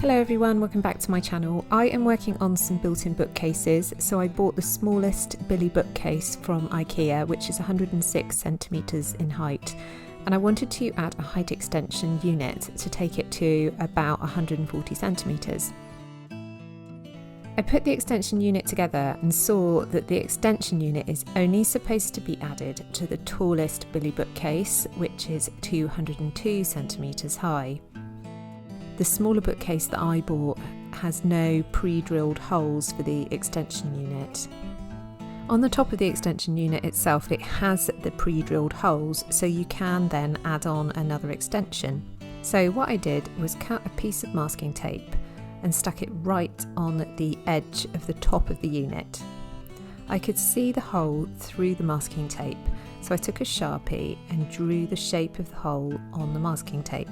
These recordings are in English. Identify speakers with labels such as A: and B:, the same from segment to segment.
A: Hello everyone, welcome back to my channel. I am working on some built-in bookcases, so I bought the smallest Billy bookcase from IKEA, which is 106 centimetres in height, and I wanted to add a height extension unit to take it to about 140 centimetres. I put the extension unit together and saw that the extension unit is only supposed to be added to the tallest Billy bookcase, which is 202 centimetres high. The smaller bookcase that I bought has no pre-drilled holes for the extension unit. On the top of the extension unit itself, it has the pre-drilled holes, so you can then add on another extension. So what I did was cut a piece of masking tape and stuck it right on the edge of the top of the unit. I could see the hole through the masking tape, so I took a Sharpie and drew the shape of the hole on the masking tape.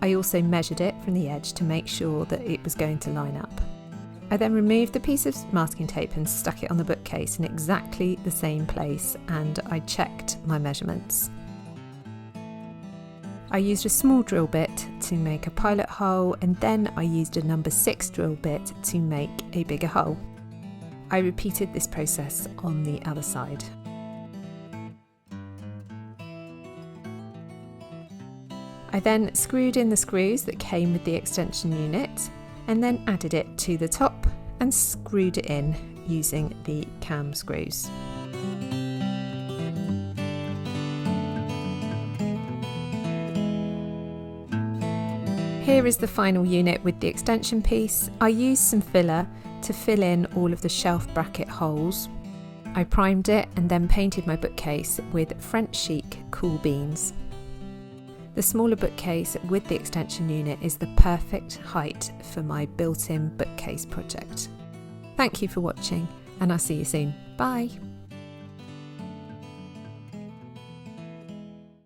A: I also measured it from the edge to make sure that it was going to line up. I then removed the piece of masking tape and stuck it on the bookcase in exactly the same place, and I checked my measurements. I used a small drill bit to make a pilot hole, and then I used a number 6 drill bit to make a bigger hole. I repeated this process on the other side. I then screwed in the screws that came with the extension unit and then added it to the top and screwed it in using the cam screws. Here is the final unit with the extension piece. I used some filler to fill in all of the shelf bracket holes. I primed it and then painted my bookcase with French chic cool beans. The smaller bookcase with the extension unit is the perfect height for my built-in bookcase project. Thank you for watching, and I'll see you soon. Bye!